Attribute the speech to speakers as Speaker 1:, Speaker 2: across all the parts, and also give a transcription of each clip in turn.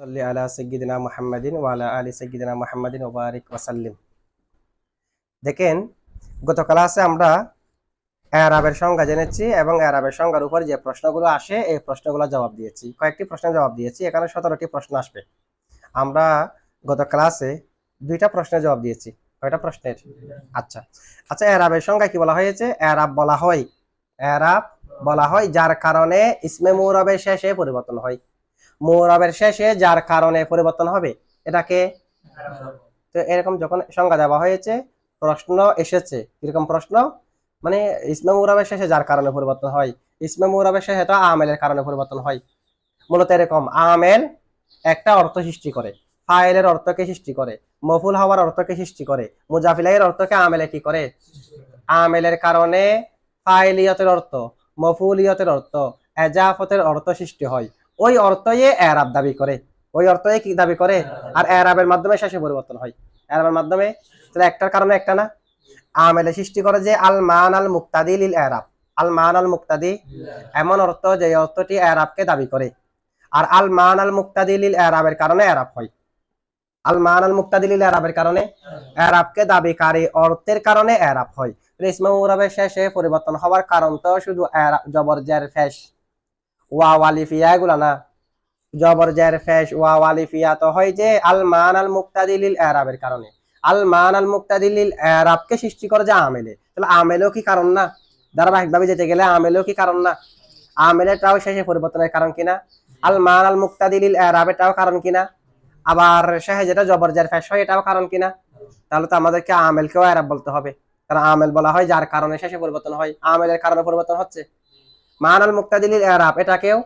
Speaker 1: সাল্লি আলা সাইয়্যিদিনা মুহাম্মাদিন ওয়া আলা আলি সাইয়্যিদিনা মুহাম্মাদিন ওয়া বারিক ওয়া সাল্লিম। দেখেন, গত ক্লাসে আমরা এরাবের সংজ্ঞা জেনেছি এবং এরাবের সংজ্ঞার উপর যে প্রশ্নগুলো আসে এই প্রশ্নগুলো জবাব দিয়েছি। কয়েকটি প্রশ্নের জবাব দিয়েছি, এখানে 17টি প্রশ্ন আসবে। আমরা গত ক্লাসে 2টা প্রশ্নের জবাব দিয়েছি। কয়টা প্রশ্নের? আচ্ছা আচ্ছা, এরাবের সংজ্ঞা কি বলা হয়েছে? এরাব বলা হয় যার কারণে ইসমে মুরাবের শেষে পরিবর্তন হয়। মুরাবের শেষে যার কারণে পরিবর্তন হবে এটাকে। তো এরকম যখন সংজ্ঞা দেওয়া হয়েছে, প্রশ্ন এসেছে এরকম প্রশ্ন, মানে ইসমে মুরাবের শেষে যার কারণে পরিবর্তন হয়, ইসমে মুরাবের শেষে তো আমেলের কারণে পরিবর্তন হয়। মূলত এরকম আমেল একটা অর্থ সৃষ্টি করে, ফাইলের অর্থকে সৃষ্টি করে, মফুল হওয়ার অর্থকে সৃষ্টি করে, মুজাফিলের অর্থকে আমেলে কি করে? আমেলের কারণে ফাইলিয়তের অর্থ, মফুলিয়তের অর্থ, এজাফতের অর্থ সৃষ্টি হয়। ওই অর্থই এরাব দাবি করে, ওই অর্থই কি দাবি করে? আর এরাবের মাধ্যমে শেষে পরিবর্তন হয়। এরাবের মাধ্যমে, তাহলে একটার কারণে একটা না। আমেলে সৃষ্টি করে যে আল মান আল মুক্তাদি লিল এরাব, আল মান আল মুক্তাদি এমন অর্থ যে অর্থটি এরাবকে দাবি করে। আর আল মান আল মুক্তাদি লিল এরাবের কারণে এরাব হয়। আল মান আল মুক্তাদি লিল এরাবের কারণে, এরাবকে দাবিকারী অর্থের কারণে এরাব হয়। ইসমে মুরাবের শেষে পরিবর্তন হওয়ার কারণ তো শুধু জবর জের ফেশ ওয়াও আলিফিয়া এগুলা না। জবর জের ফেশ ওয়াও আলিফিয়া তো হয় যে আল মান আল মুক্তাদি লিল এরাবের কারণে। আল মান আল মুক্তাদি লিল এরাবকে সৃষ্টি করে যে আমেলে, তাহলে আমেলেও কি কারণ না? ধারাবাহিকভাবে যেতে গেলে আমেলেও কি কারণ না? আমেলেরটাও শেষে পরিবর্তনের কারণ কিনা? আল মান আল মুক্তাদি লিল এরাবেরটাও কারণ কিনা? আবার শেষে যেটা জবর জের ফেশ হয় এটাও কারণ কিনা? তাহলে তো আমাদেরকে আমেলকেও এরাব বলতে হবে, কারণ আমেল বলা হয় যার কারণে শেষে পরিবর্তন হয়। আমেলের কারণে পরিবর্তন হচ্ছে। মান আল মুক্তাদি লিল এরাব এটাকেও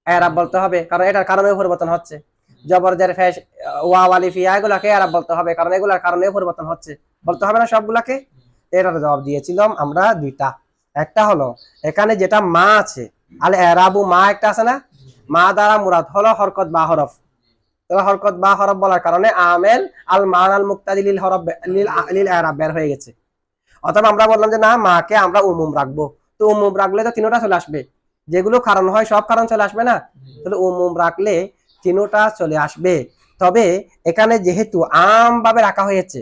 Speaker 1: এরাব বলতে হবে, কারণ এটার কারণেও পরিবর্তন হচ্ছে। জবর জের ফেশ ওয়াও আলিফিয়া এগুলাকে এরাব বলতে হবে, কারণ এগুলার কারণেও পরিবর্তন হচ্ছে। বলতে হবে না সবগুলাকে? এটার জবাব দিয়েছিলাম আমরা 2টা। একটা হলো এখানে যেটা মা আছে, আল এরাবু মা একটা আছে না, মা দ্বারা মুরাদ হলো হরকত বা হরফ। তাহলে হরকত বা হরফ বলার কারণে আমেল আল মান আল মুক্তাদি লিল হরফ লিল এরাব বের হয়ে গেছে। অথবা আমরা বললাম যে না, মাকে আমরা উমুম রাখবো, তো উমুম রাখলে তো তিনটা চলে আসবে, যেগুলো কারণ হয় সব কারণ চলে আসবে না। তাহলে উমুম রাখলে তিনটা চলে আসবে। তবে এখানে যেহেতু আম ভাবে রাখা হয়েছে,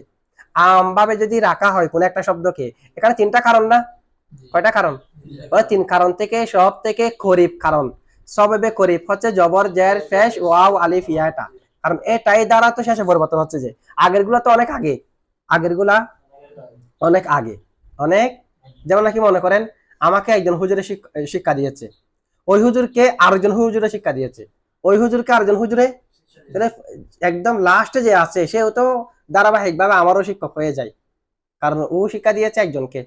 Speaker 1: আম ভাবে যদি রাখা হয় কোন একটা শব্দকে, এখানে 3টা কারণ না? কয়টা কারণ? 3 কারণ থেকে সব থেকে করিব কারণ, সবেবে করিব হচ্ছে জবর জের ফেশ ওয়াও আলিফ ইয়া। এটা কারণ এটাই দ্বারা তো শেষে পরিবর্তন হচ্ছে। যে আগের গুলা তো অনেক আগে, আগের গুলা অনেক আগে, অনেক। যেমন নাকি মনে করেন আমাকে একজন হুজুরে শিক্ষা দিয়েছে, ওই হুজুরকে আরেকজন হুজুরে শিক্ষা দিয়েছে, ওই হুজুরকে আরেকজন হুজুরে, তাহলে একদম লাস্টে যে আছে সেও তো ধারাবাহিক ভাবে আমারও শিক্ষক হয়ে যায়, কারণ ও শিক্ষা দিয়েছে একজনকে,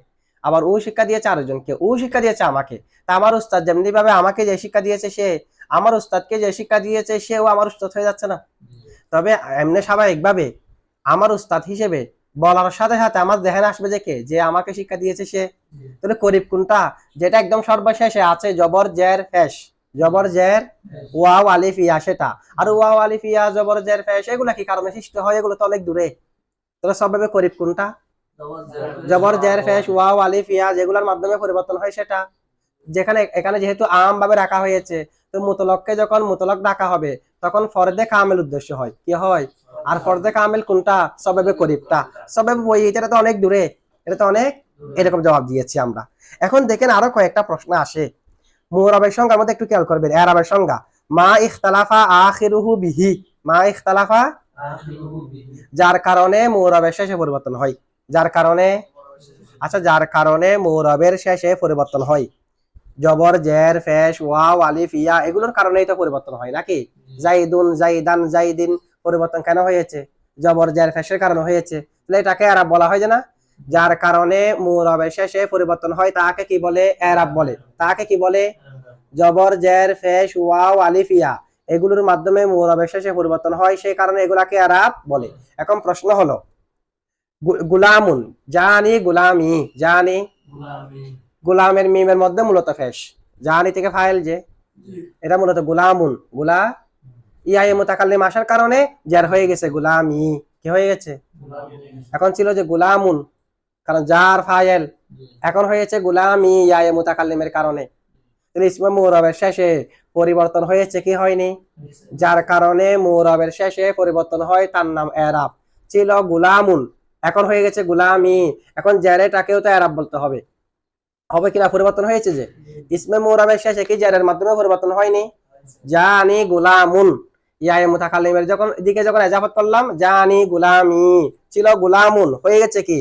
Speaker 1: আবার ও শিক্ষা দিয়েছে আরেকজনকে, ও শিক্ষা দিয়েছে আমাকে। তা আমার উস্তাদ যেমনি ভাবে আমাকে যে শিক্ষা দিয়েছে সে আমার উস্তাদকে যে শিক্ষা দিয়েছে সেও আমার উস্তাদ হয়ে যাচ্ছে না? তবে এমনি স্বাভাবিকভাবে আমার উস্তাদ হিসেবে বলার সাথে সাথে আমার দেখেন আসবে যে কে যে আমাকে শিক্ষা দিয়েছে সে। তাহলে করিব কোনটা? যেটা একদম সর্বশেষে আছে জবর জের ফেশ, জবর জের ওয়াও আলিফ ইয়া সেটা। আর ওয়াও আলিফ ইয়া জবর জের ফেশ এগুলা কি কারণে সৃষ্টি হয়? এগুলো তো অনেক দূরে। তাহলে সবভাবে করিব কোনটা? জবর জের ফেশ ওয়াও আলিফ ইয়া, যেগুলোর মাধ্যমে পরিবর্তন হয় সেটা। যেখানে এখানে যেহেতু আম ভাবে রাখা হয়েছে, তো মুতলককে যখন মুতলক ডাকা হবে তখন ফরদে কামেল উদ্দেশ্য হয়, কি হয়? আর ফরদে কামেল কোনটা? সবেবে করিবটা। সবেবে বই এটা তো অনেক দূরে, এটা তো অনেক। এরকম জবাব দিয়েছি আমরা। এখন দেখেন আরো কয়েকটা প্রশ্ন আসে। মুরাবের সংজ্ঞার মধ্যে একটু খেয়াল করবেন। এরাবের সংজ্ঞা মা ইখতালাফা আখিরুহু বিহি, মা ইখতালাফা যার কারণে মুরাবের শেষে পরিবর্তন হয়, যার কারণে। আচ্ছা, যার কারণে মুরাবের শেষে পরিবর্তন হয়। জবর জের ফেশ ওয়াও আলিফ ইয়া এগুলোর কারণেই তো পরিবর্তন হয় নাকি? জাইদুন জাইদান জাইদিন পরিবর্তন কেন হয়েছে? জবর জের ফেশের কারণে হয়েছে। তাহলে এটাকে এরাব বলা হয় যে না, যার কারণে মুরাবের শেষে পরিবর্তন হয় তাকে কি বলে? এরাব বলে। তাকে কি বলে? জবর জের ফেশ ওয়াও আলিফ ইয়া এগুলোর মাধ্যমে মুরাবের শেষে পরিবর্তন হয়, সেই কারণে এগুলাকে এরাব বলে। এখন প্রশ্ন হলো গুলামুন, জানি গুলামি, জানি গোলামের মিমের মধ্যে মূলত ফেশ, জানি থেকে ফাইল যে এটা মূলত গুলামুন, গুলা ইয়ায়ে মুতাকাল্লিম আসার কারণে জার হয়ে গেছে গুলামি, কি হয়ে গেছে? এখন ছিল যে গুলামুন, কারণ জার ফাইল, এখন হয়েছে গুলামি ইয়ায়ে মুতাকাল্লিমের কারণে। তাহলে ইসমে মুরাবের শেষে পরিবর্তন হয়েছে কি হয়নি? যার কারণে মুরাবের শেষে পরিবর্তন হয়, তার নাম এরাব। ছিল গুলামুন, এখন হয়ে গেছে গুলামি। এখন জেরেটাকেও তো এরাব বলতে হবে, হবে কিনা? পরিবর্তন হয়েছে যে ইসমে মুরাবের শেষে কি জেরের মাধ্যমে পরিবর্তন হয়নি? জানি গুলামুন, ইয়ায়ে মুতাকাল্লিমের যখন দিকে যখন ইজাফত করলাম, জানি গুলামি, ছিল গুলামুন, হয়ে গেছে কি?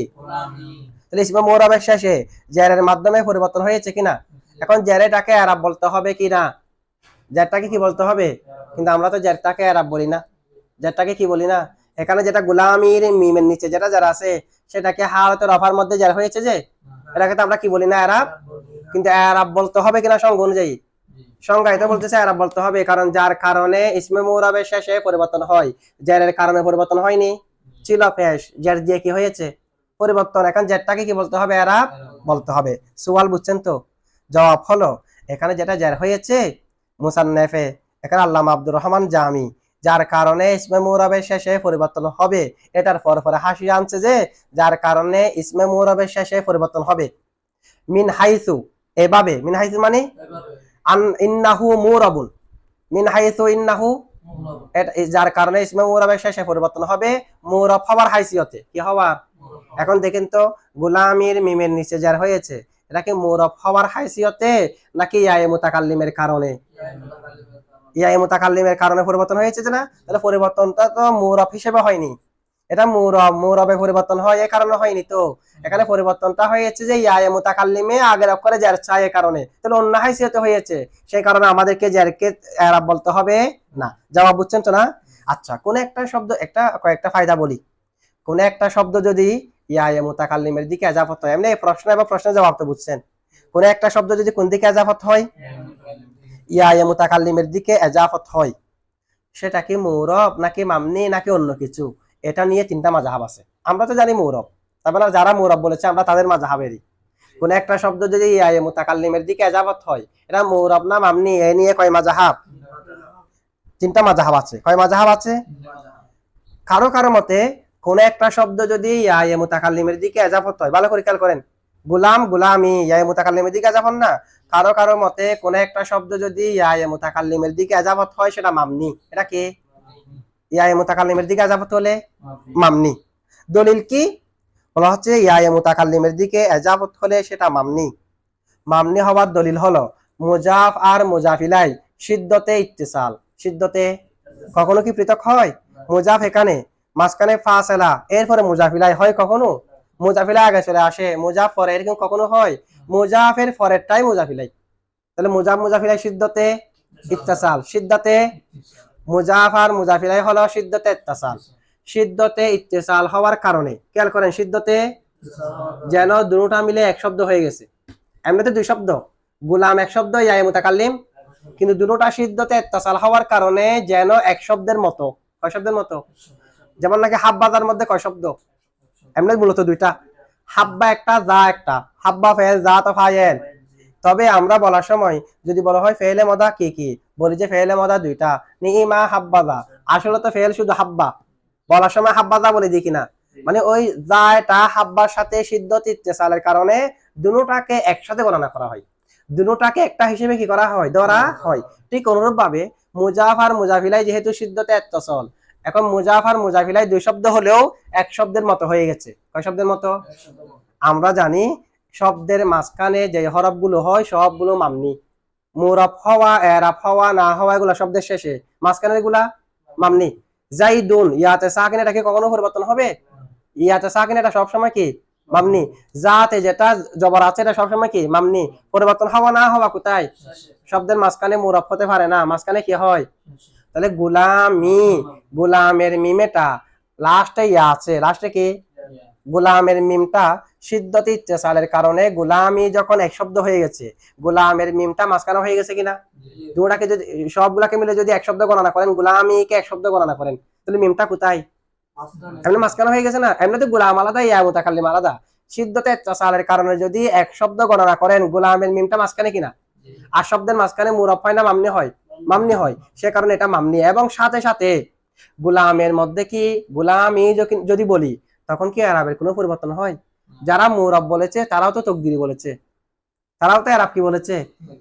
Speaker 1: তাহলে ইসমে মুরাবের শেষে জেরের মাধ্যমে পরিবর্তন হয়েছে কিনা? এখন জেরেটাকে এরাব বলতে হবে কিনা? জেরটাকে কি বলতে হবে? কিন্তু আমরা তো জেরটাকে এরাব বলি না, জেরটাকে কি বলি না। এখানে যেটা গুলামির মিমের নিচে যেটা যারা আছে সেটাকে হালতে রফার মধ্যে জের হয়েছে যে, এটাকে তো আমরা কি বলি না? এরাব। কিন্তু এরাব বলতে হবে কিনা সংজ্ঞা অনুযায়ী? সংজ্ঞায় তো বলতেছে এরাব বলতে হবে, কারণ যার কারণে ইসমে মুরাবের শেষে পরিবর্তন হয়, জেরের কারণে পরিবর্তন হয়নি। ছিল পেশ, জের দিয়ে কি হয়েছে? পরিবর্তন। এখন জেরটাকে কি বলতে হবে? এরাব বলতে হবে। সুয়াল বুঝছেন তো? জবাব হলো, এখানে যেটা জের হয়েছে মুসান্নেফে, এখানে আল্লামা আব্দুর রহমান জামি, যার কারণে ইসমে মুরাবের শেষে পরিবর্তন হবে, এটার পর পরে হাসি আনছে যে যার কারণে ইসমে মুরাবের শেষে পরিবর্তন হবে। মিন হাইসু, এভাবে। মিন হাইসু মানে আন ইন্নাহু মুরাবুন, মিন হাইসু ইন্নাহু, যার কারণে ইসমে মুরাবের শেষে পরিবর্তন হবে মুরাব হওয়ার হাইসিয়তে। কি হওয়ার? এখন দেখেন তো, গুলামির মিমের নিচে যার হয়েছে, এটা কি মুরাব হওয়ার হাইসিয়তে নাকি ইয়ায়ে মুতাকাল্লিমের কারণে? ইয়ায়ে মুতাকাল্লিমের কারণে পরিবর্তন হয়েছে যে না, তাহলে পরিবর্তনটা তো মুরাব হিসেবে হয়নি, এটা মুরাবে পরিবর্তন হয় এই কারণে হয়নি। তো এখানে পরিবর্তনটা হয়েছে যে ইয়ায়ে মুতাকাল্লিমে আগের অক্ষরে জার চাই এই কারণে, তাহলে অন্য হাইসিয়তে হয়েছে, সেই কারণে আমাদেরকে জারকে এরাব বলতে হবে না। জবাব বুঝছেন তো না? আচ্ছা, কোন একটা শব্দ, কয়েকটা ফায়দা বলি। কোন একটা শব্দ যদি ইয়ায়ে মুতাকাল্লিমের দিকে ইজাফত হয়, এমনি প্রশ্ন এবং প্রশ্নের জবাব তো বুঝছেন, কোন একটা শব্দ যদি কোন দিকে ইজাফত হয়? ইয়ায়ে মুতাকাল্লিমের দিকে ইজাফত হয়, সেটা কি মুরব নাকি মামনি নাকি অন্য কিছু? এটা নিয়ে তিনটা মাযহাব আছে। আমরা তো জানি মুরব, তারপরে যারা মুরব বলেছে আমরা তাদের মাযহাবেরই। কোন একটা শব্দ যদি ইয়ায়ে মুতাকাল্লিমের দিকে ইজাফত হয়, এটা মুরব না মামনি, এই নিয়ে কয় মাযহাব? তিনটা মাযহাব আছে। কয় মাযহাব আছে? কারো কারো মতে কোন একটা শব্দ যদি ইয়ায়ে মুতাকাল্লিমের দিকে ইজাফত হয়, ভালো করে খেয়াল করেন, গুলাম গুলামি ইয়ায়ে মুতাকাল্লিমের দিকে ইজাফত না। কারো কারো মতে কোন একটা শব্দ যদি ইয়ায়ে মুতাকাল্লিমের দিকে ইজাফত হয় সেটা মামনি। এটা কি? ইয়ায়ে মুতাকাল্লিমের দিকে ইজাফত হলে মামনি। দলিল কি? বলা হচ্ছে ইয়ায়ে মুতাকাল্লিমের দিকে ইজাফত হলে সেটা মামনি। মামনি হওয়ার দলিল হলো মুজাফ আর মুজাফ ইলাই সিদ্ধতে ইত্তিসাল। সিদ্ধতে কখনো কি পৃথক হয়? মুজাফ এখানে, মাঝখানে ফাসিলা, এরপরে মুজাফ ইলাই হয় কখনো? মুজাফ ইলাই আগে চলে আসে, মুজাফ পরে, এরকম কখনো হয়? মুজাফের পরেরটাই মুজাফ ইলাই। তাহলে মুজাফ মুজাফ ইলাই সিদ্ধতে ইত্তিসাল। সিদ্ধতে মুজাফ আর মুজাফ ইলাই হলো সিদ্ধতে ইত্তিসাল। সিদ্ধতে ইত্তিসাল হওয়ার কারণে খেয়াল করেন, সিদ্ধতে যেন দুটোটা মিলে এক শব্দ হয়ে গেছে। এমনিতে দুই শব্দ, গুলাম এক শব্দ, ইয়ায়ে মুতাকাল্লিম, কিন্তু দুটোটা সিদ্ধতে ইত্তিসাল হওয়ার কারণে যেন এক শব্দের মতো। কয় শব্দের মতো? যেমন নাকি হাব্বাজার মধ্যে কয় শব্দ? এমনি মূলত দুইটা, হাব্বা একটা, যা একটা। হাব্বা ফেল, যা তো ফাইল। তবে আমরা বলার সময় যদি বলা হয় ফেলে মদা কি কি, বলি যে ফেলে মদা দুইটা, নিমা হাব্বাজা। আসলে তো ফেল শুধু হাব্বা, বলার সময় হাব্বাজা বলে দিই কিনা, মানে ওই জাটা হাব্বার সাথে সিদ্ধত ইত্তিসালের কারণে দুটোটাকে একসাথে গণনা করা হয়, দুটোটাকে একটা হিসেবে কি করা হয়? ধরা হয়। ঠিক অনুরূপ ভাবে মুজাফ আর মুজাফিলাই যেহেতু সিদ্ধতে ইত্তিসাল, এখন মুজাফ আর মুজাফিলাই দুই শব্দ হলেও এক শব্দের মতো হয়ে গেছে। কয় শব্দের মতো? আমরা জানি শব্দের মাঝখানে যে হরফগুলো হয় সবগুলো মামনি। মুরাব হওয়া, এরাব হওয়া, না হওয়া, এগুলা শব্দের শেষে, মাঝখানে এগুলা মামনি। জাইদুন, ইয়াতে সাকিন, এটা কি কখনো পরিবর্তন হবে? ইয়াতে সাকিন এটা সবসময় কি মামনি। জাতে যেটা জবর আছে এটা সবসময় কি মামনি। পরিবর্তন হওয়া না হওয়া কোথায়? শব্দের মাঝখানে মুরাব হতে পারে না, মাঝখানে কি হয়? তাহলে গুলামি, গুলামের মিমেটা লাস্টে ইয়া আছে, লাস্টে কি? গোলামের মিমটা সিদ্ধতে ইত্তিসালের কারণে গোলামি যখন এক শব্দ হয়ে গেছে, গোলামের মিমটা মাঝখানে হয়ে গেছে কিনা? দুটাকে যদি সবগুলাকে মিলে যদি এক শব্দ গণনা করেন, গোলামিকে এক শব্দ গণনা করেন, তাহলে মিমটা কোথায়? এমনি মাঝখানে হয়ে গেছে না। এমনিতে গোলাম আলাদা, ইয়া মুতাকাল্লিম আলাদা। সিদ্ধতে ইত্তিসালের কারণে যদি এক শব্দ গণনা করেন, গোলামের মিমটা মাঝখানে কিনা? আর শব্দের মাঝখানে মুরাব হয় না মামনি হয়? মামনি হয়, সে কারণে এটা মামনি। এবং সাথে সাথে গোলামের মধ্যে কি গোলামি যদি বলি তখন কি আরবের কোনো পরিবর্তন হয়? যারা মুরাব বলেছে তারাও তো তাকদীরি বলেছে, তারাও তো এরাব কি বলেছে,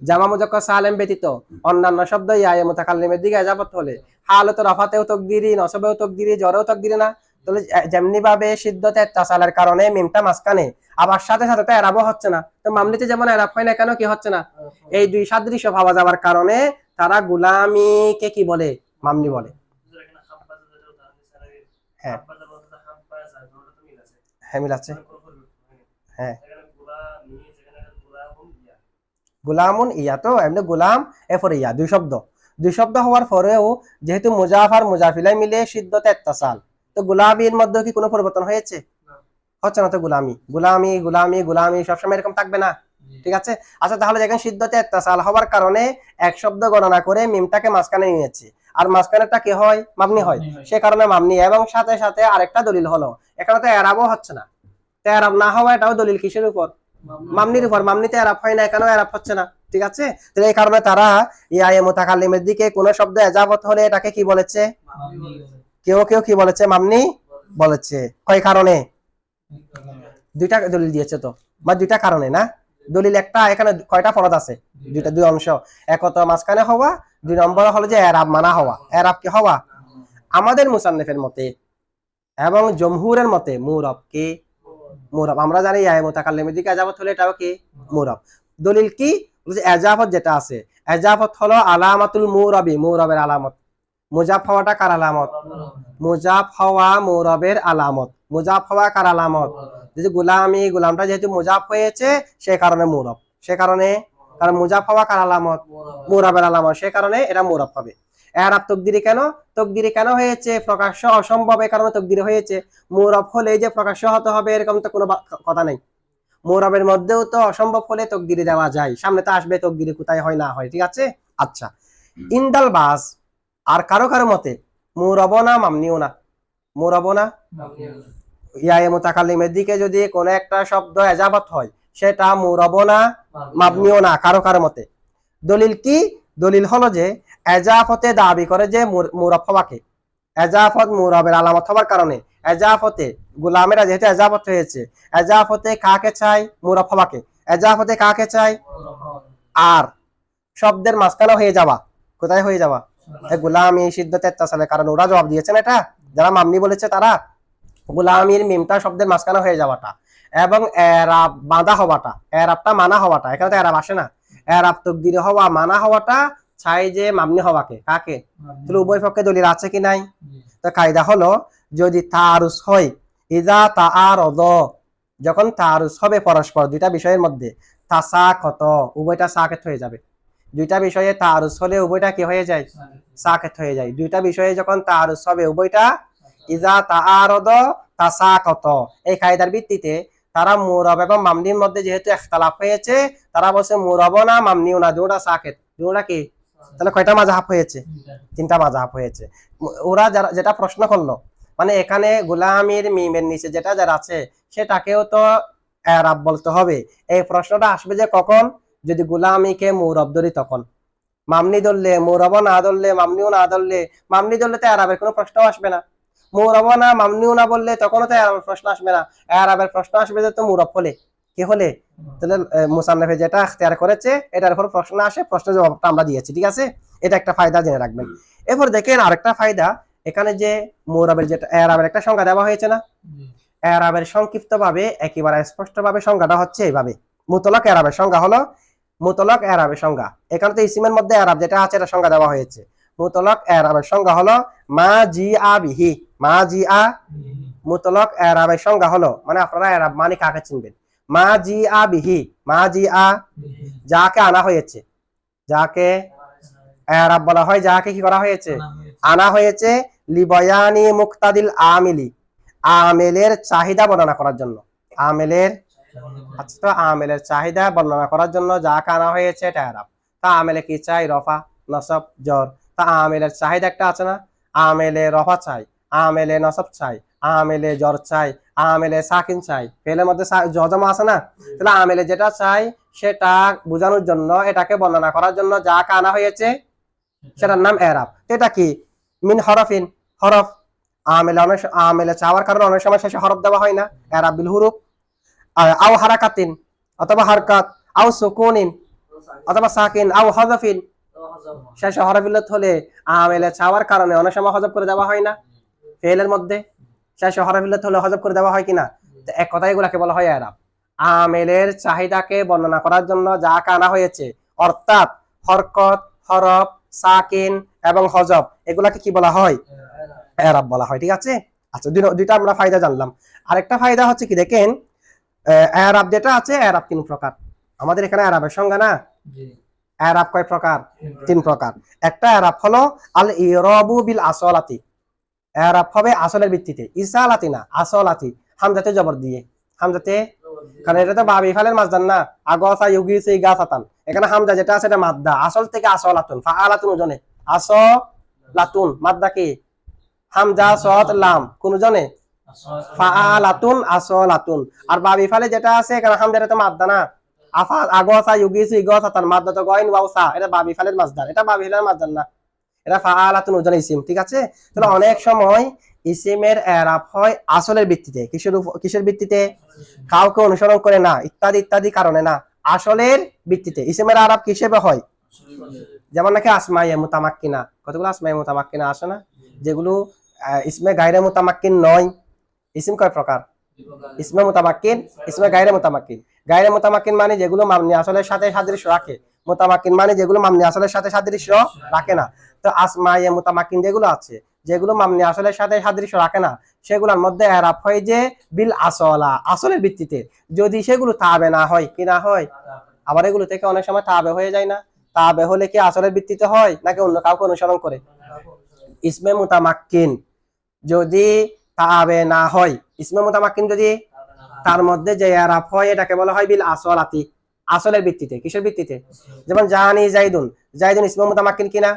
Speaker 1: জামা মুজাক্কার সালেম ব্যতীত অন্যান্য শব্দ ইয়া মুতাকাল্লিমের দিকে এজাবত হলে হালত রফাতেও তকদিরি, নসবেও তকদিরি, জরেও তকদিরি না। তাহলে যেমনি ভাবে সিদ্ধতে ইত্তিসালের কারণে মিমটা মাঝখানে, আবার সাথে সাথে তো এরাবও হচ্ছে না, তো মামলিতে যেমন এরাব হয় না কেন, কি হচ্ছে না? এই দুই সাদৃশ্য পাওয়া যাওয়ার কারণে তারা গুলামিকে কি বলে, মামনি বলে। হ্যাঁ হ্যাঁ মিল আছে। হ্যাঁ গুলামুন ইয়া, তো এমনি গুলাম এরপর ইয়া দুই শব্দ হওয়ার পরেও যেহেতু মুজাফ আর মুজাফিলাই মিলে সিদ্ধতে ইত্তিসাল, তো গুলামির মধ্যে কি কোনো পরিবর্তন হয়েছে? হচ্ছে না। তো গুলামি গুলামি গুলামি গুলামি সবসময় এরকম থাকবে না, ঠিক আছে। আচ্ছা তাহলে দেখেন সিদ্ধতে ইত্তিসাল হওয়ার কারণে এক শব্দ গণনা করে মিমটাকে মাঝখানে নিয়েছি, আর মাঝখানেরটা কি হয়, মামনি হয়, সে কারণে মামনি। এবং সাথে সাথে আরেকটা দলিল হলো, এখানে তো এরাবও হচ্ছে না, তো এরাব না হওয়া এটাও দলিল কিসের উপর, মামনির উপর। মামনিতে এরাব হয় না, এখানেও এরাব হচ্ছে না, ঠিক আছে। তো এই কারণে তারা ইয়া মুতাকাল্লিমের দিকে কোন শব্দ এজাবত হলে এটাকে কি বলেছে, কেউ কেউ কি বলেছে, মামনি বলেছে। কয় কারণে? দুইটা দলিল দিয়েছে তো, বা দুইটা কারণে না, দলিল একটা। এখানে কয়টা ফরজ আছে, দুইটা, দুই অংশ। এক তো মাঝখানে হওয়া, দুই নম্বর হলো যে এরাব মানা হওয়া। এরাব কি হওয়া? আমাদের মুসান্নিফের মতে এবং জমহুরের মতে মুরব কি, মুরব। আমরা জানি ইয়া মুতাকাল্লিমের দিকে এজাবত হলে এটাও কি মুরব। দলিল কি? এজাবত যেটা আছে, এজাবত হলো আলামাতুল মুরবি, মুরবের আলামত। মুজাফ হওয়াটা কার আলামত? মুজাফ হওয়া মুরবের আলামত। মুজাফ হওয়া কার আলামত? যদি গোলামটা যেহেতু মুজাফ হয়েছে সে কারণে মুরব, সে কারণে, কারণ মুজাফ হওয়া কার আলামত? মুরবের আলামত, সে কারণে এটা মুরব হবে। এরাব তকদিরি কেন? তকদিরি কেন হয়েছে? প্রকাশ্য অসম্ভব, এই কারণে তকদিরি হয়েছে। মুরব হলে যে প্রকাশ্য হতে হবে এরকম তো কোনো কথা নেই। মুরবের মধ্যেও তো অসম্ভব হলে তকদিরি দেওয়া যায়, সামনে তো আসবে তকদিরি কোথায় হয় না হয়, ঠিক আছে। আচ্ছা, ইন্দাল বাস আর কারো কারো মতে মুরব না মামনিও না, মুরব না ইয়া মুতাকাল্লিমের দিকে যদি কোনো একটা শব্দ এজাবত হয় সেটা মুরব না মাবনিও না, কারো কারো মতে। দলিল কি? দলিল হলো যে এজাফতে দাবি করে যে মুরব হওয়াকে, এজাফত মুরবের আলামত হওয়ার কারণে এজাফতে গোলামেরা যেহেতু এজাফত হয়েছে, এজাফতে কাকে চাই? মুরব হওয়াকে। এজাফতে কাকে চাই? আর শব্দের মাঝখানে হয়ে যাওয়া, কোথায় হয়ে যাওয়া? গোলামি সিদ্ধতে ইত্তিসালের কারণে। ওরা জবাব দিয়েছেন এটা, যারা মামনি বলেছে তারা, গোলামির মিমটা শব্দের মাঝখানে হয়ে যাওয়াটা এবং এরাব বাঁধা হওয়াটা, এরাবটা মানা হওয়াটা, এখানে তো এরাব আসে না, এরাব তকদির হওয়া মানা হওয়াটা চাই যে মামনি হওয়াকে, কাকে? তাহলে উভয় পক্ষে দলিল আছে কি নাই? তো কায়দা হলো যদি তারুস হয়, ইজা তাআরাদ, যখন তারুস হবে পরস্পর দুইটা বিষয়ের মধ্যে, তাসাকত, উভয়টা সাকেত হয়ে যাবে। দুইটা বিষয়ে তারুস হলে উভয়টা কি হয়ে যায়? সাকেত হয়ে যায়। দুইটা বিষয়ে যখন তারুস হবে উভয়টা ইজা তাআরাদ তাসাকত, এই কায়দার ভিত্তিতে তারা মুরব এবং মামনির মধ্যে যেহেতু ইখতিলাফ হয়েছে, তারা বলছে মুরব না মামনিও না, দুটোটা সাকেত, দুটোটা কি। তাহলে কয়টা মাযহাব হয়েছে? তিনটা মাযহাব হয়েছে। ওরা যেটা প্রশ্ন করলো, মানে এখানে গোলামির মিমের নিচে যেটা যারা আছে সেটাকেও তো এরাব বলতে হবে। এই প্রশ্নটা আসবে যে কখন? যদি গোলামিকে মুরব ধরি তখন। মামনি ধরলে মুরব না ধরলে, মামনিও না ধরলে, মামনি ধরলে তো এরাবের কোনো প্রশ্ন আসবে না। মুরব না মামনিও না বললে তখনও তো এরাবের প্রশ্ন আসবে না। এরাবের প্রশ্ন আসবে যে তো মুরব হলে, কি হলে। তাহলে মুসান্নিফে যেটা ইখতিয়ার করেছে এটার উপর প্রশ্ন আসে, প্রশ্নের জবাবটা আমরা দিয়েছি, ঠিক আছে। এটা একটা ফায়দা জেনে রাখবেন। এরপর দেখেন আরেকটা ফায়দা, এখানে যে মুরবের যেটা এরাবের একটা সংজ্ঞা দেওয়া হয়েছে না, এরাবের সংক্ষিপ্ত ভাবে একেবারে স্পষ্ট ভাবে সংজ্ঞাটা হচ্ছে এইভাবে। মুতলাক এরাবের সংজ্ঞা হলো, মুতলাক এরাবের সংজ্ঞা, এখানে তো ইসিমের মধ্যে এরাব যেটা আছে এটা সংজ্ঞা দেওয়া হয়েছে। মুতলাক এরাবের সংজ্ঞা হলো মা জি আ বিহি, মা জি আ। মুতলাক এরাবের সংজ্ঞা হলো, মানে আপনারা এরাব মানে কাকে চিনবেন, মা জি আ বিহি, মা জি আ, যাকে আনা হয়েছে, যাকে এরাব বলা হয়, যাকে কি করা হয়েছে? আনা হয়েছে। লিবয়ানি মুক্তাদিল আমিলি, আমেলের চাহিদা বর্ণনা করার জন্য, আমেলের, আচ্ছা তো আমেলের চাহিদা বর্ণনা করার জন্য যাকে আনা হয়েছে এটা এরাব। তা আমেলে কি চাই? রফা, নসব, জর। তা আমেলের চাহিদা একটা আছে না, আমেলে রফা চাই, আমেলে নসব চাই, আমেলে জর চাই, আমেলে সাকিন চাই, ফেলের মধ্যে জজমা আছে না। তাহলে আমেলে যেটা চাই সেটা বোঝানোর জন্য, এটাকে বর্ণনা করার জন্য যাকে আনা হয়েছে সেটার নাম এরাব। এটা কি? মিন হরফিন, হরফ। আমেলে চাওয়ার কারণে অনেক সময় শেষে হরফ দেওয়া হয় না, এরাব বিল হুরুফ। আও হারাকাতিন, অথবা হারকাত, আও সুকুনিন অথবা সাকিন আও হযফিন শেষে হরফ ইল্লাত হলে আমেলে চাওয়ার কারণে অনেক সময় হযফ করে দেওয়া হয় না ফেলের মধ্যে শেষে হরফ ইল্লাত হলে হযফ করে দেওয়া হয় কিনা তো এক কথায় এগুলাকে বলা হয় এরাব আমেলের চাহিদাকে বর্ণনা করার জন্য যা আনা হয়েছে অর্থাৎ হরকত হরফ সাকিন এবং হযফ এগুলাকে কি বলা হয় এরাব বলা হয় ঠিক আছে আচ্ছা দুইটা আমরা ফায়দা জানলাম আরেকটা ফায়দা হচ্ছে কি দেখেন এরাব যেটা আছে এরাব তিন প্রকার আমাদের এখানে এরাবের সংজ্ঞা না এরাব কয় প্রকার তিন প্রকার একটা এরাব হলো আল ইরাবু বিল আসলাতি এরাব হবে আসলের ভিত্তিতে ইসালাতি না আসলাতি হামজাতে জবর দিয়ে হামজাতে কারণ এটা তো বাবি ফালের মাসদার না আগসা ইউগিসি গাসাতান এখানে হামজা যেটা আছে এটা মাদ্দা আসল থেকে আসলাতুন ফাআলাতুন ওজনে আসলাতুন মাদ্দা কি হামজা সদ লাম কোন জনে ফাআলাতুন আসলাতুন আর বাবি ফালে যেটা আছে এখানে হামজাটা তো মাদ্দা না আফা আগসা ইউগিসি গাসাতান মাদ্দা তো গয়ন ওয়াসা এটা বাবি ফালের মাসদার এটা বাবি ফালের মাসদার না এটা ফাআলাতুন ওজনে ইসিম ঠিক আছে তাহলে অনেক সময় ইসিমের এরাব হয় আসলের ভিত্তিতে কিসের ভিত্তিতে কাউকে অনুসরণ করে না ইত্যাদি ইত্যাদি কারণে না আসলের ভিত্তিতে ইসিমের এরাব কিসেবে হয় যেমন নাকি আসমায়ে মুতামাক্কিনা কতগুলো আসমায়ে মুতামাক্কিনা আসে না যেগুলো ইসমে গায়রে মুতামাক্কিন নয় ইসিম কয় প্রকার ইসমে মুতামাক্কিন ইসমে গায়রে মুতামাক্কিন গায়রে মুতামাক্কিন মানে যেগুলো মামনি আসলের সাথে সাদৃশ্য রাখে মুতামাক্কিন মানে যেগুলো মামনি আসলের সাথে সাদৃশ্য রাখে না তো আসমায়ে মুতামাক্কিন যেগুলো আছে যেগুলো মামনি আসলের সাথে সাদৃশ্য রাখে না সেগুলোর মধ্যে এরাব হয় যে বিল আসলা আসলের ভিত্তিতে যদি সেগুলো তাবে না হয় কি না হয় আবার এগুলো থেকে অনেক সময় তাবে হয়ে যায় না তাবে হলে কি আসলের ভিত্তিতে হয় নাকি অন্য কাউকে অনুসরণ করে ইসমে মুতামাক্কিন যদি তাবে না হয় ইসমে মুতামাক্কিন যদি তার মধ্যে যে এরাব হয় এটাকে বলা হয় বিল আসলাতি আসলের ভিত্তিতে কিসের ভিত্তিতে যেমন জানি জাইদুন জাইদুন ইসমে মুতামাক্কিন কিনা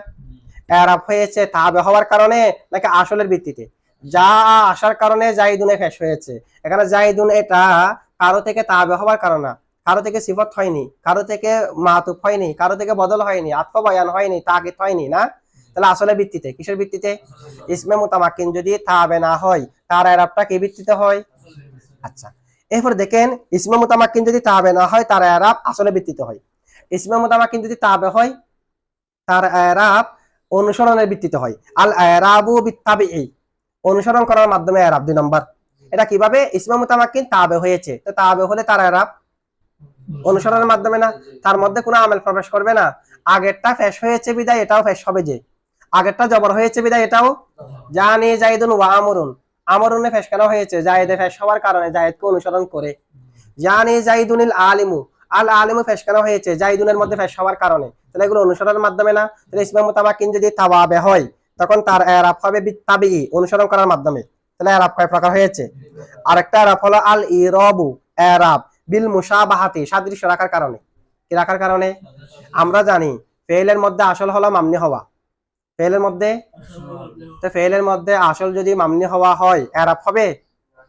Speaker 1: এরাব হয়েছে তাবে হওয়ার কারণে নাকি আসলের ভিত্তিতে যা আসার কারণে জাইদুনে ফেশ হয়েছে এখানে জাইদুন এটা কারো থেকে তাবে হওয়ার কারণ না কারো থেকে সিফত হয়নি কারো থেকে মাতুফ হয়নি কারো থেকে বদল হয়নি আতফ বয়ান হয়নি তাকিদ হয়নি না তাহলে আসলে ভিত্তিতে কিসের ভিত্তিতে ইসমে মুতামাক্কিন যদি তাবে না হয় তার এরাবটা কি ভিত্তিতে হয় আচ্ছা এরপর দেখেন ইসমে মুতামাক্কিন যদি তাবে না হয় তার এরাব আসলে ভিত্তিতে হয় ইসমে মুতামাক্কিন যদি তাবে হয় তার এরাব অনুসরণের ভিত্তিতে হয় আল এরাবু বিত্তাবিই অনুসরণ করার মাধ্যমে এরাব 2 নম্বর এটা কিভাবে ইসমে মুতামাক্কিন তাবে হয়েছে তো তাবে হলে তার এরাব অনুসরণের মাধ্যমে না তার মধ্যে কোনো আমেল প্রবেশ করবে না আগেরটা ফেশ হয়েছে বিদায় এটাও ফেশ হবে যে আগেরটা জবর হয়েছে বিদায় এটাও জানি জাইদুন ওয়া আমরুন আমরুনে ফেশ কেন হয়েছে জায়েদে ফেশ হওয়ার কারণে জায়েদকে অনুসরণ করে জানি জাইদুনিল আলিমু আল আলিমু ফেশ কেন হয়েছে জাইদুনের মধ্যে ফেশ হওয়ার কারণে তাহলে এগুলো অনুসরণের মাধ্যমে না তাহলে ইসমে মুতামাক্কিন যদি তাওয়াবে হয় তখন তার এরাব হবে বিত্তাবিই অনুসরণ করার মাধ্যমে তাহলে এরাব কয় প্রকার হয়েছে আরেকটা এরাব হলো আল ইরাবু এরাব বিল মুশাবাহাতি সাদৃশ্য রাখার কারণে কি রাখার কারণে আমরা জানি ফেলের মধ্যে আসল হলো মামনি হওয়া ফেলের মধ্যে তো ফেলের মধ্যে আসল যদি মামনি হওয়া হয় এরাব হবে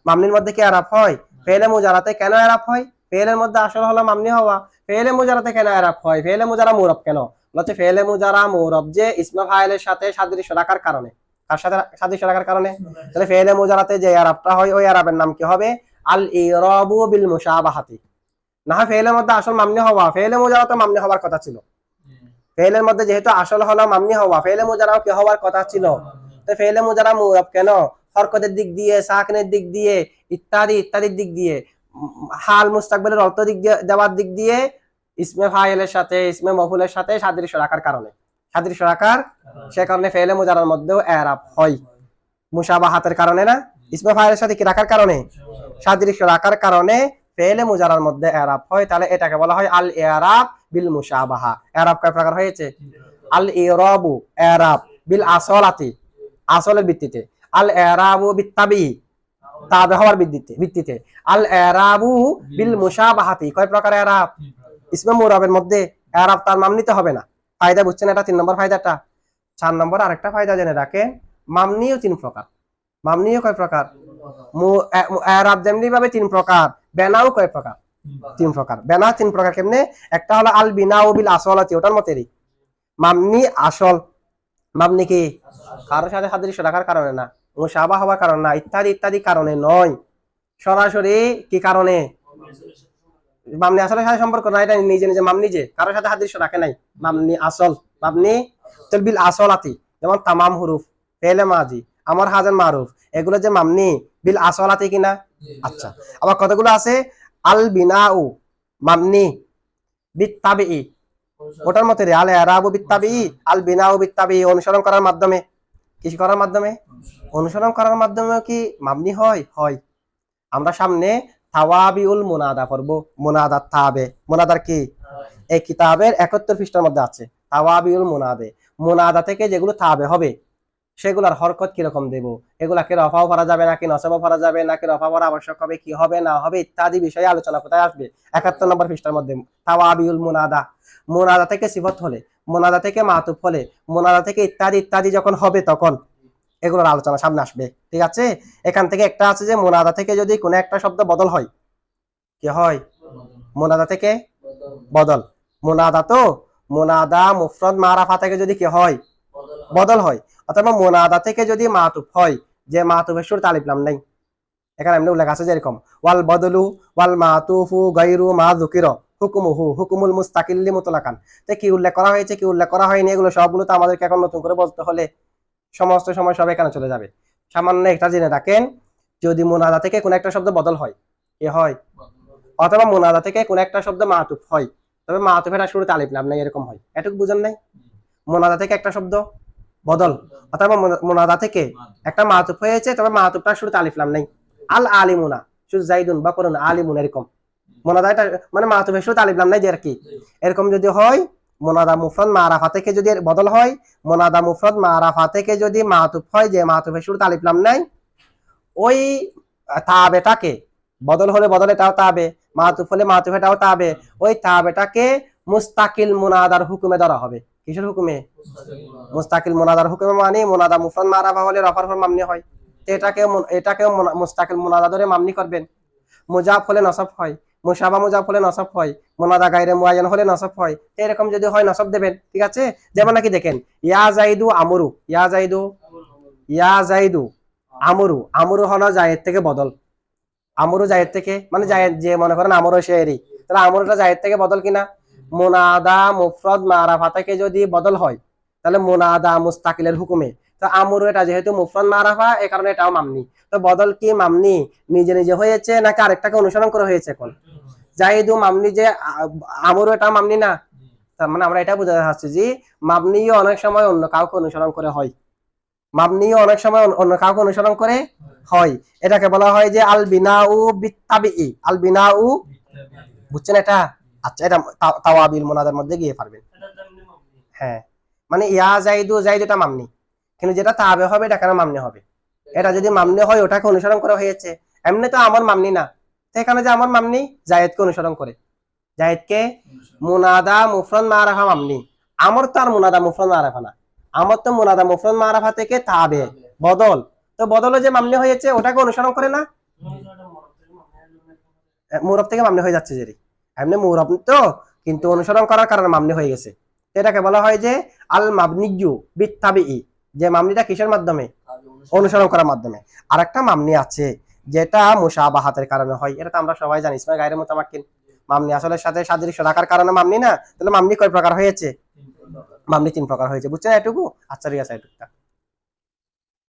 Speaker 1: মামনির মধ্যে কি এরাব হয় ফেলে মুজারাতে কেন এরাব হয় ফেলের মধ্যে আসল হলো মামনি হওয়া ফেলে মুজারাতে কেন এরাব হয় ফেলে মুজারা মুরব কেন বলছে ফেলে মুজারা মুরব যে ইসমে ফাইলের সাথে সাদৃশ্য রাখার কারণে কার সাথে সাদৃশ্য রাখার কারণে তাহলে ফেলে মুজারাতে যে এরাবটা হয় ওই এরাবের নাম কি হবে আল ইরাবু বিল মুশাবাহাতি না ফেলের মধ্যে আসল মামনি হওয়া ফেলে মুজারাতে মামনি হওয়ার কথা ছিল ফেলের মধ্যে যেহেতু আসল হলো মামনি হওয়া ফেলে মুজারাও কি হওয়ার কথা ছিল তো ফেলে মুজারা মুরব কেন হরকতের দিক দিয়ে সাকিনের দিক দিয়ে ইত্যাদি ইত্যাদির দিক দিয়ে হাল মুস্তাকবিলের অর্থ দিক দিয়ে দেওয়ার দিক দিয়ে ইসমে ফাইলের সাথে ইসমে মফুলের সাথে সাদৃশ্য রাখার কারণে সাদৃশ্য রাখার সে কারণে ফেলে মুজারার মধ্যেও এরাব হয় মুশাবাহাতের কারণে না ইসমে ফাইলের সাথে কি রাখার কারণে সাদৃশ্য রাখার কারণে ফেলে মুজারার মধ্যে এরাব হয় তাহলে এটাকে বলা হয় আল ইরাব বিল মুশাবাহা এরাব কয় প্রকার হয়েছে আল ইরাবু এরাব বিল আসলাতি আসলের ভিত্তিতে আল ইরাবু বিত্তাবি তাবে হওয়ার ভিত্তিতে আল ইরাবু বিল মুশাবাহাতি কয় প্রকার এরাব ইসমে মুরাবের মধ্যে এরাব তার নাম নিতে হবে না ফায়দা বুঝছেন এটা 3 নম্বর ফায়দাটা 4 নম্বর আরেকটা ফায়দা জেনে রাখেন মামনিও 3 প্রকার মামনিও কয় প্রকার এরাব যেমনি ভাবে 3 প্রকার বেনাও কয় প্রকার 3 প্রকার বেনা 3 প্রকার কেমনে একটা হলো আল বিনাউ বিল আসলাতি ওটার মতেরই মামনি আসল মামনি কি কারোর সাথে সাদৃশ্য রাখার কারণে না মুশাবাহ হওয়ার কারণে না ইত্যাদি ইত্যাদি কারণে নয় সরাসরি কি কারণে মামনি আসলের সাথে সম্পর্ক না, এটা নিজে নিজে মামনি, যে কারোর সাথে হাদিস রাখে নাই। মামনি আসল, মামনি বিল আসলাতি, যেমন তামাম হুরুফ, ফেলে মাজি, আমার হাজান মারুফ, এগুলো যে মামনি বিল আসলাতি কিনা। আচ্ছা, আবার কতগুলো আছে আল বিনাউ মামনি বিত্তাবিই, ওটার মতে রে আল ইরাবু বিত্তাবিই, আল বিনাউ বিত্তাবিই, অনুসরণ করার মাধ্যমে। কি করার মাধ্যমে? অনুসরণ করার মাধ্যমে কি মামনি হয়? হয়। আমরা সামনে তাওয়াবিউল মুনাদা পড়বো, মুনাদাত তাবে, মুনাদার কি এই কিতাবের 71 পৃষ্ঠার মধ্যে আছে তাওয়াবিউল মুনাদে। মুনাদা থেকে যেগুলো তাবে হবে সেগুলোর হরকত কিরকম দেব, এগুলাকে রফাও করা যাবে নাকি নসবও করা যাবে নাকি রফা করা আবশ্যক হবে, কি হবে না হবে ইত্যাদি বিষয়ে আলোচনা কোথায় আসবে? 71 নম্বর পৃষ্ঠার মধ্যে তাওয়াবিউল মুনাদা। মুনাদা থেকে সিফত হলে, মুনাদা থেকে মাতুফ হলে, মুনাদা থেকে ইত্যাদি ইত্যাদি যখন হবে তখন এগুলোর আলোচনা সামনে আসবে। ঠিক আছে, এখান থেকে একটা আছে যে মুনাদা থেকে যদি কোনো একটা শব্দ বদল হয়, কি হয়? মুনাদা থেকে বদল, মুনাদা তো মুনাদা মুফরদ মারাফা থেকে যদি কি হয়? বদল হয়। অথবা মুনাদা থেকে যদি মাতুফ হয়, যে মাতুফের শুরুতে আলিফ লাম নাই, এখানে এমনি উল্লেখ আছে যেরকম ওয়াল বদলু ওয়াল মাতুফু গায়রু মা যুকিরা হুকুমুহু হুকুমুল মুস্তাকিল্লি মুতলাকান। তো কি উল্লেখ করা হয়েছে কি উল্লেখ করা হয়নি, এগুলো সবগুলো তো আমাদেরকে এখন নতুন করে বলতে হলে সমস্ত সময় সব এখানে চলে যাবে। সামান্য একটা জেনে রাখেন, যদি মুনাদা থেকে কোন একটা শব্দ বদল হয়, কি হয়? অথবা মুনাদা থেকে কোন একটা শব্দ মাতুফ হয়, তবে মাতুফের শুরুতে আলিফ লাম নাই, এরকম হয়। এটুকু বুঝেন নাই? মুনাদা থেকে একটা শব্দ বদল, অথবা মুনাদা থেকে একটা মাতুফ হয়েছে, তবে মাতুফটার শুরুতে আলিফ লাম নাই, আল আলিমুনা শুধু জাইদুন বা করুন আলিমুন, এরকম মুনাদা এটা মানে মাতুফের শুরুতে আলিফ লাম নাই যে আর কি, এরকম যদি হয়। মুনাদা মুফরদ মারাফা থেকে যদি বদল হয়, মুনাদা মুফরদ মারাফা থেকে যদি মাতুফ হয়, যে মাতুফের শুরুতে আলিফ লাম নাই, ওই তাবেটাকে বদল হলে বদল এটাও তাবে, মাতুফ হলে মাতুফ এটাও তাবে, ওই তাবেটাকে মুস্তাকিল মুনাদার হুকুমে ধরা হবে। কিসের হুকুমে? মুস্তাকিল মুনাদার হুকুমে, মানে মুনাদা মুফরদ মারাফা হলে রফার ফর মামনি হয়, এটাকে মুস্তাকিল মুনাদা ধরে মামনি করবেন। মুজাফ হলে নসব হয়, মুশাবা মুজাফ হলে নসব হয়, মুনাদা গায়রে মুআয়্যান হলে নসব হয়। এরকম যদি হয় নসব দেবেন। ঠিক আছে, যেমন নাকি দেখেন ইয়া জাইদু আমরু, ইয়া জাইদু, ইয়া জাইদু আমরু, আমরু হলো জায়েদ থেকে বদল, আমরু জায়েদ থেকে মানে জায়েদ যে মনে করেন আমরু শেরি, তাহলে আমরুটা জায়েদ থেকে বদল কিনা? মুনাদা মুফরদ মারাফা থেকে যদি বদল হয়, তাহলে মুনাদা মুস্তাকিলের হুকুমে, তো আমরু এটা যেহেতু মুফরদ মারাফা, এই কারণে এটাও মামনি। তো বদল কি মামনি নিজে নিজে হয়েছে নাকি আরেকটাকে অনুসরণ করে হয়েছে? এখন জাইদু মামনি, যে আমরু এটা মামনি না, তার মানে আমরা এটা বোঝাতে চাচ্ছি যে মামনিও অনেক সময় অন্য কাউকে অনুসরণ করে হয়, মামনিও অনেক সময় অন্য কাউকে অনুসরণ করে হয়। এটাকে বলা হয় যে আল বিনাউ বিত্তাবিই, আল বিনাউ, বুঝছেন এটা? আচ্ছা, এটা তাওয়াবিল মুনাদার মধ্যে গিয়ে পারবেন। হ্যাঁ, মানে ইয়া জাইদু, জাইদু এটা মামনি, কিন্তু যেটা তাবে হবে এটা কেন মামনি হবে? এটা যদি মামনি হয় ওটাকে অনুসরণ করা হয়েছে। এমনি তো আমার মামনি না, সেখানে যে আমার মামনি জায়েদকে অনুসরণ করে, জায়েদকে মুনাদা মুফরদ মারাফা মামনি। আমার তো আর মুনাদা মুফরদ মারাফা না, আমার তো মুনাদা মুফরদ মারাফা থেকে তাবে বদল, তো বদলে যে মামনি হয়েছে ওটাকে অনুসরণ করে না, মুরব থেকে মামনি হয়ে যাচ্ছে। যে এমনি মুরব তো, কিন্তু অনুসরণ করার কারণে মামনি হয়ে গেছে। এটাকে বলা হয় যে আল মাবনিয়্যু বিত্তাবিই, যে মামনিটা কিসের মাধ্যমে? অনুসরণ করার মাধ্যমে। আর একটা মামনি আছে যেটা মুশাবাহাতের কারণে হয়, এটা তো আমরা সবাই জানি, ইসমে গায়রে মুতামাক্কিন, মামনি আসলের সাথে সাদৃশ্য রাখার কারণে মামনি না, তাহলে মামনি কয় প্রকার হয়েছে? মামনি 3 প্রকার হয়েছে, বুঝছেন এটুকু? আচ্ছা ঠিক আছে, এটুকু।